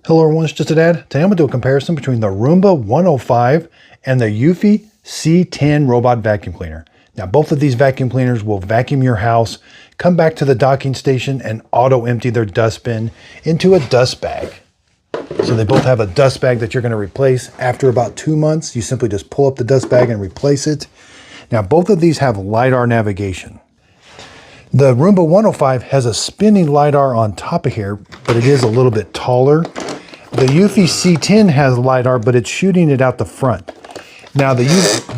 Hello everyone, it's Just a Dad. Today I'm going to do a comparison between the Roomba 105 and the Eufy C10 robot vacuum cleaner. Now both of these vacuum cleaners will vacuum your house, come back to the docking station and auto empty their dustbin into a dust bag. So they both have a dust bag that you're going to replace after about 2 months. You simply just pull up the dust bag and replace it. Now both of these have Lidar navigation. The Roomba 105 has a spinning Lidar on top of here, but it is a little bit taller. The Eufy C10 has Lidar, but it's shooting it out the front. Now,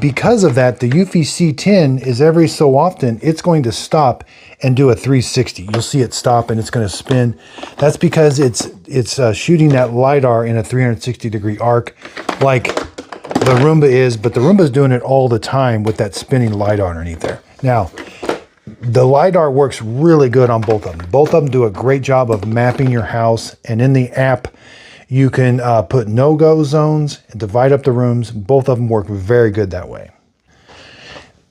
because of that, the Eufy C10 is every so often, it's going to stop and do a 360. You'll see it stop and it's going to spin. That's because it's shooting that Lidar in a 360-degree arc like the Roomba is, but the Roomba is doing it all the time with that spinning Lidar underneath there. Now, the Lidar works really good on both of them. Both of them do a great job of mapping your house, and in the app, you can put no-go zones and divide up the rooms. Both of them work very good that way.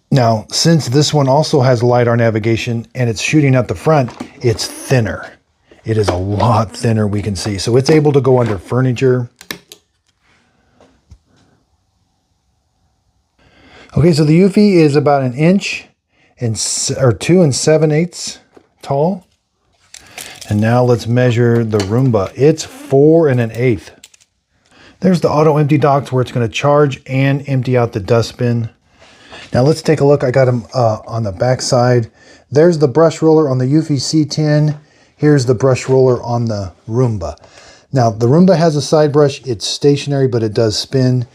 Now, since this one also has Lidar navigation and it's shooting out the front, it's thinner. It is a lot thinner, we can see. So it's able to go under furniture. Okay, so the Eufy is about 1 inch or 2 7/8 tall. And now let's measure the Roomba. It's 4 1/8. There's the auto empty docks where it's going to charge and empty out the dustbin. Now let's take a look. I got them on the back side. There's the brush roller on the Eufy C10. Here's the brush roller on the Roomba. Now the Roomba has a side brush. It's stationary, but it does spin.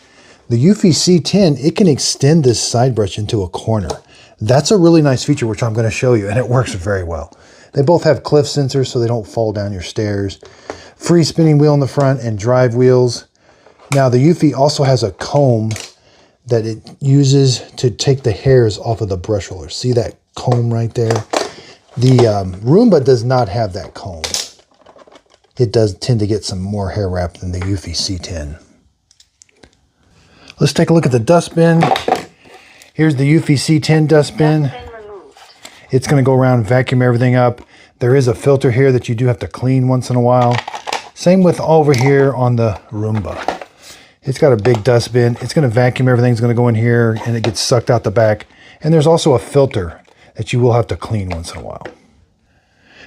The Eufy C10, it can extend this side brush into a corner. That's a really nice feature, which I'm going to show you, and it works very well. They both have cliff sensors so they don't fall down your stairs. Free spinning wheel in the front and drive wheels. Now the Eufy also has a comb that it uses to take the hairs off of the brush roller. See that comb right there? The Roomba does not have that comb. It does tend to get some more hair wrap than the Eufy C10. Let's take a look at the dustbin. Here's the Eufy C10 dustbin. It's going to go around and vacuum everything up. There is a filter here that you do have to clean once in a while. Same with over here on the Roomba. It's got a big dustbin. It's going to vacuum everything. It's going to go in here and it gets sucked out the back. And there's also a filter that you will have to clean once in a while.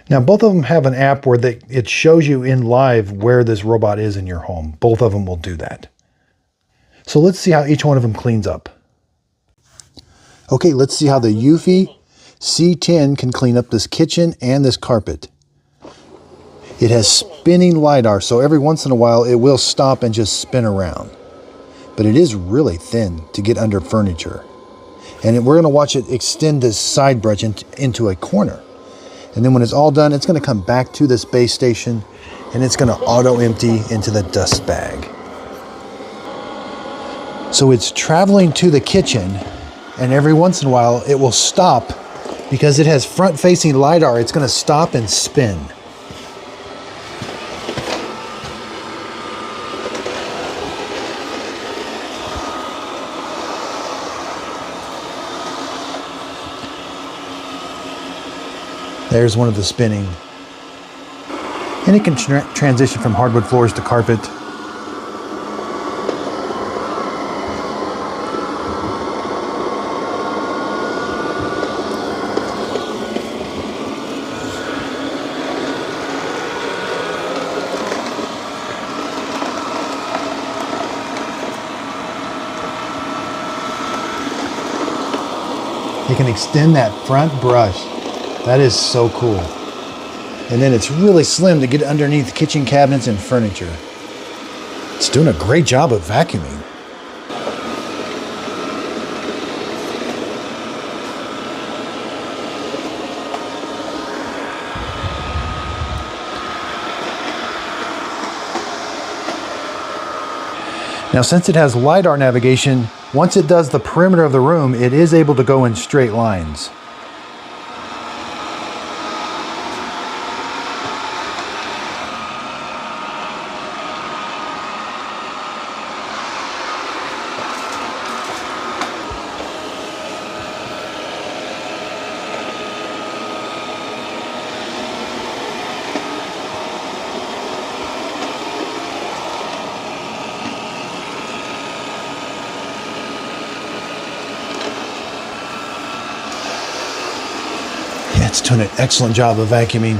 Now, both of them have an app where it shows you in live where this robot is in your home. Both of them will do that. So let's see how each one of them cleans up. Okay, let's see how the Eufy C10 can clean up this kitchen and this carpet. It has spinning Lidar, so every once in a while it will stop and just spin around. But it is really thin to get under furniture. And we're going to watch it extend this side brush into a corner. And then when it's all done, it's going to come back to this base station and it's going to auto empty into the dust bag. So it's traveling to the kitchen, and every once in a while it will stop. Because it has front-facing Lidar, it's going to stop and spin. There's one of the spinning. And it can transition from hardwood floors to carpet. You can extend that front brush. That is so cool. And then it's really slim to get underneath kitchen cabinets and furniture. It's doing a great job of vacuuming. Now, since it has Lidar navigation, once it does the perimeter of the room, it is able to go in straight lines. It's doing an excellent job of vacuuming.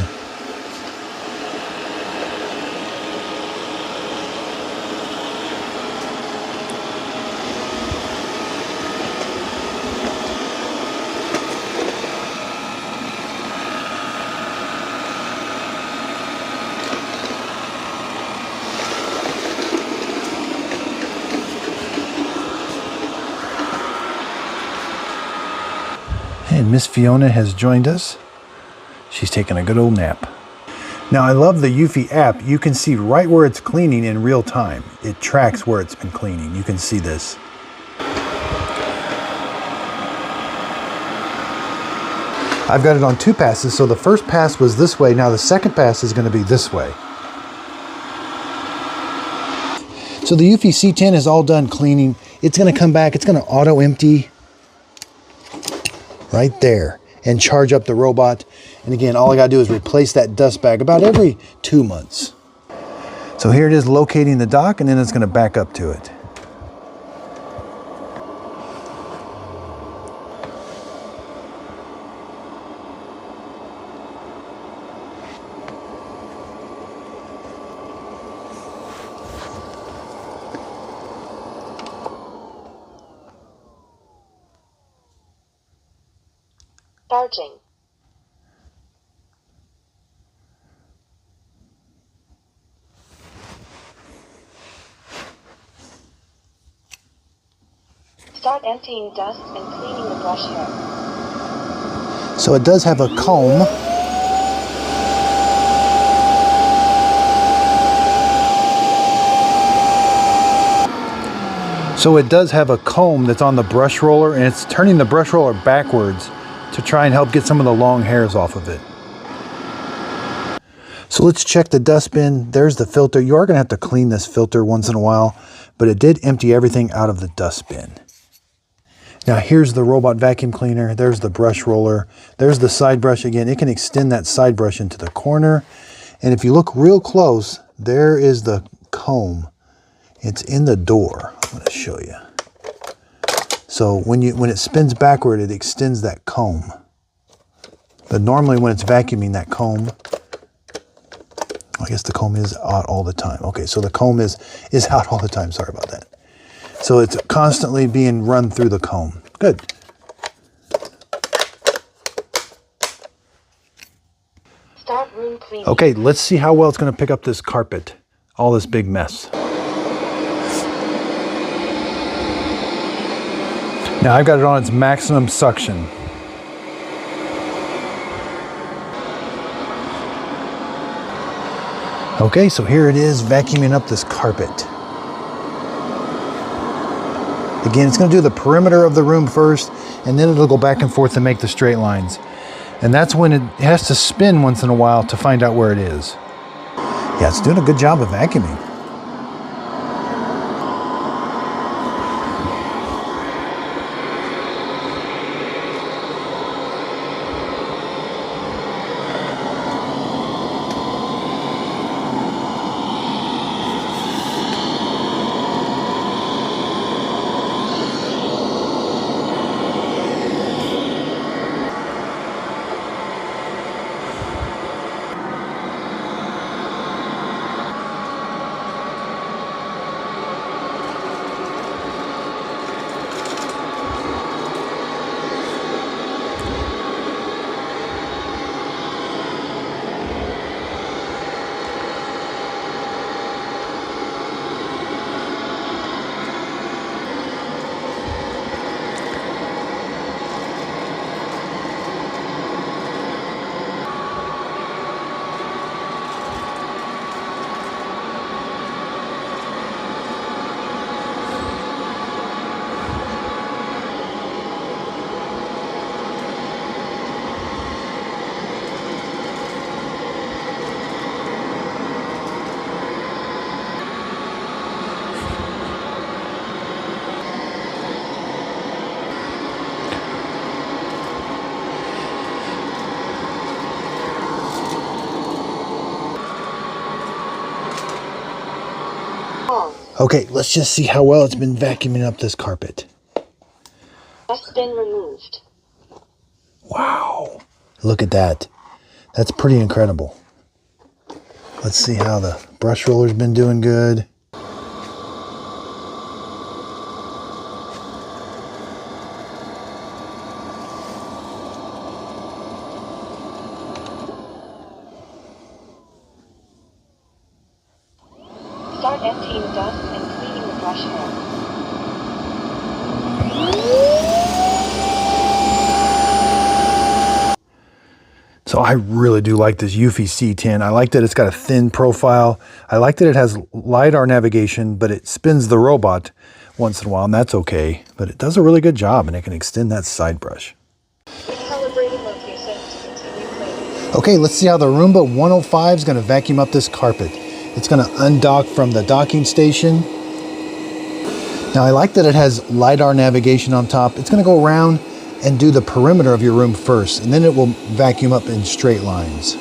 And Miss Fiona has joined us. She's taking a good old nap. Now I love the Eufy app. You can see right where it's cleaning in real time. It tracks where it's been cleaning. You can see this. I've got it on 2 passes, so the first pass was this way. Now the second pass is going to be this way. So the Eufy C10 is all done cleaning. It's going to come back. It's going to auto empty right there and charge up the robot. And again, all I got to do is replace that dust bag about every 2 months. So here it is locating the dock, and then it's going to back up to it. Charging. Start emptying dust and cleaning the brush hair. So it does have a comb. So it does have a comb that's on the brush roller, and it's turning the brush roller backwards to try and help get some of the long hairs off of it. So let's check the dustbin. There's the filter. You are going to have to clean this filter once in a while, but it did empty everything out of the dustbin. Now here's the robot vacuum cleaner. There's the brush roller. There's the side brush again. It can extend that side brush into the corner. And if you look real close, there is the comb. It's in the door. I'm going to show you. So when it spins backward, it extends that comb. But normally when it's vacuuming, that comb, I guess the comb is out all the time. Okay, so the comb is out all the time. Sorry about that. So it's constantly being run through the comb. Good. Start room cleaning. Okay, let's see how well it's going to pick up this carpet. All this big mess. Now I've got it on its maximum suction. Okay, so here it is vacuuming up this carpet. Again, it's going to do the perimeter of the room first, and then it'll go back and forth and make the straight lines. And that's when it has to spin once in a while to find out where it is. Yeah, it's doing a good job of vacuuming. Okay, let's just see how well it's been vacuuming up this carpet. Dustbin removed. Wow. Look at that. That's pretty incredible. Let's see how the brush roller's been doing good. Start emptying dust and cleaning the brush hair. So I really do like this Eufy C10. I like that it's got a thin profile. I like that it has LiDAR navigation, but it spins the robot once in a while, and that's okay. But it does a really good job, and it can extend that side brush. Recalibrating location to continue cleaning. Okay, let's see how the Roomba 105 is going to vacuum up this carpet. It's going to undock from the docking station. Now I like that it has LiDAR navigation on top. It's going to go around and do the perimeter of your room first, and then it will vacuum up in straight lines.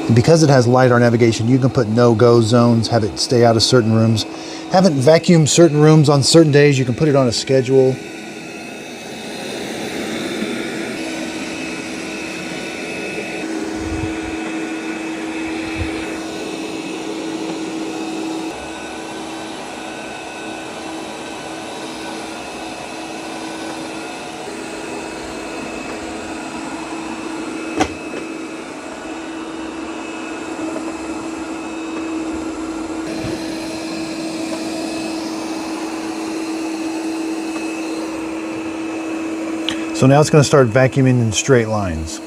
And because it has LiDAR navigation, you can put no-go zones, have it stay out of certain rooms. Have it vacuum certain rooms on certain days. You can put it on a schedule. So now it's going to start vacuuming in straight lines.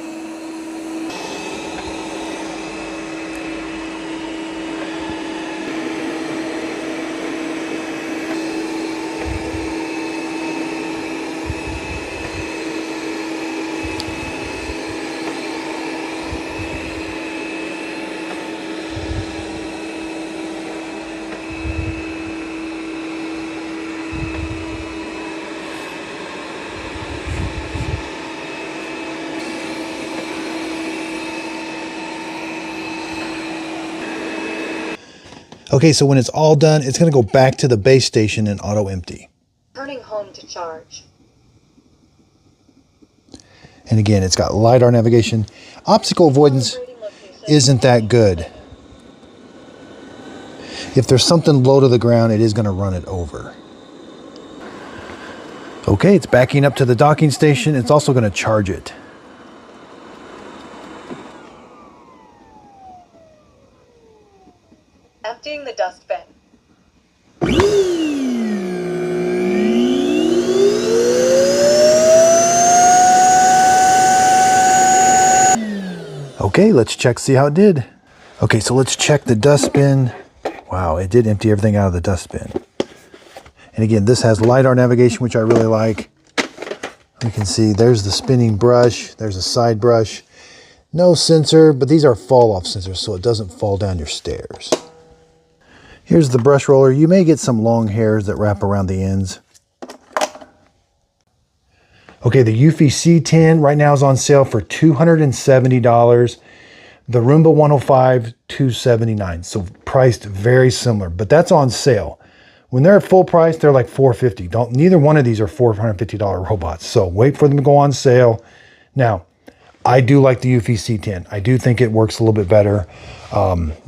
Okay, so when it's all done, it's going to go back to the base station and auto empty. Turning home to charge. And again, it's got LiDAR navigation. Obstacle avoidance isn't that good. If there's something low to the ground, it is going to run it over. Okay, it's backing up to the docking station. It's also going to charge it. Emptying the dust bin. Okay, let's check, see how it did. Okay, so let's check the dustbin. Wow, it did empty everything out of the dustbin. And again, this has LiDAR navigation, which I really like. You can see there's the spinning brush. There's a side brush. No sensor, but these are fall-off sensors, so it doesn't fall down your stairs. Here's the brush roller. You may get some long hairs that wrap around the ends. Okay, the Eufy C10 right now is on sale for $270. The Roomba 105, $279. So priced very similar, but that's on sale. When they're at full price, they're like $450. Neither one of these are $450 robots. So wait for them to go on sale. Now, I do like the Eufy C10. I do think it works a little bit better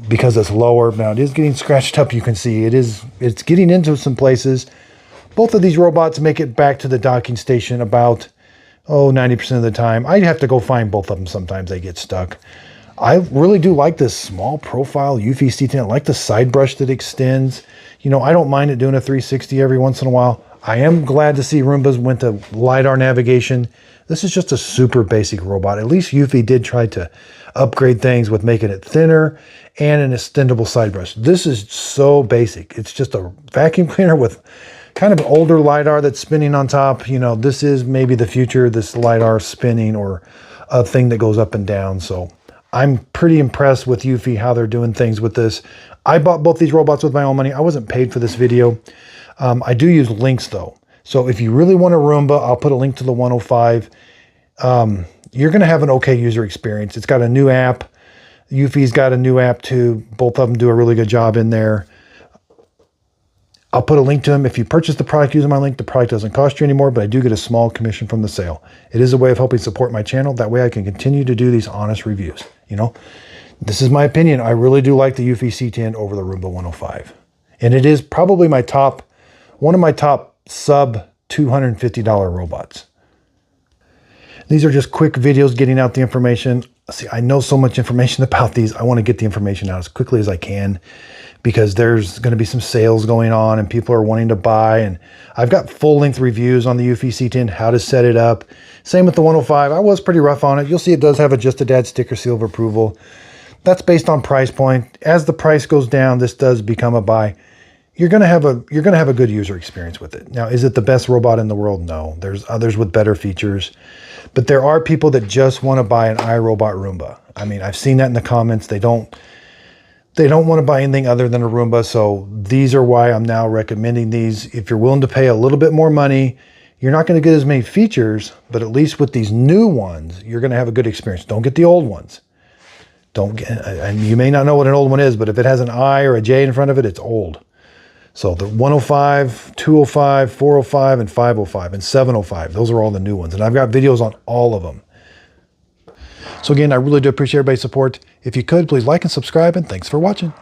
because it's lower. Now it is getting scratched up. You can see it's getting into some places. Both of these robots make it back to the docking station about 90% of the time. I have to go find both of them. Sometimes they get stuck. I really do like this small profile Eufy C10. I like the side brush that extends. You know, I don't mind it doing a 360 every once in a while. I am glad to see Roombas went to LiDAR navigation. This is just a super basic robot. At least Eufy did try to upgrade things with making it thinner and an extendable side brush. This is so basic. It's just a vacuum cleaner with kind of older LiDAR that's spinning on top. You know, this is maybe the future, this LiDAR spinning or a thing that goes up and down. So I'm pretty impressed with Eufy, how they're doing things with this. I bought both these robots with my own money. I wasn't paid for this video. I do use links though. So if you really want a Roomba, I'll put a link to the 105. You're going to have an okay user experience. It's got a new app. Eufy's got a new app too. Both of them do a really good job in there. I'll put a link to them. If you purchase the product using my link, the product doesn't cost you anymore, but I do get a small commission from the sale. It is a way of helping support my channel. That way I can continue to do these honest reviews. You know, this is my opinion. I really do like the Eufy C10 over the Roomba 105. And it is probably one of my top sub $250 robots. These are just quick videos getting out the information. See, I know so much information about these. I want to get the information out as quickly as I can because there's going to be some sales going on and people are wanting to buy. And I've got full-length reviews on the Eufy C10, how to set it up. Same with the 105. I was pretty rough on it. You'll see it does have a Just a Dad sticker seal of approval. That's based on price point. As the price goes down, this does become a buy. You're going to have a good user experience with it. Now, is it the best robot in the world? No. There's others with better features. But there are people that just want to buy an iRobot Roomba. I mean, I've seen that in the comments. They don't want to buy anything other than a Roomba. So these are why I'm now recommending these. If you're willing to pay a little bit more money, you're not going to get as many features, but at least with these new ones, you're going to have a good experience. Don't get the old ones. And you may not know what an old one is, but if it has an I or a J in front of it, it's old. So the 105, 205, 405, and 505, and 705, those are all the new ones. And I've got videos on all of them. So again, I really do appreciate everybody's support. If you could, please like and subscribe, and thanks for watching.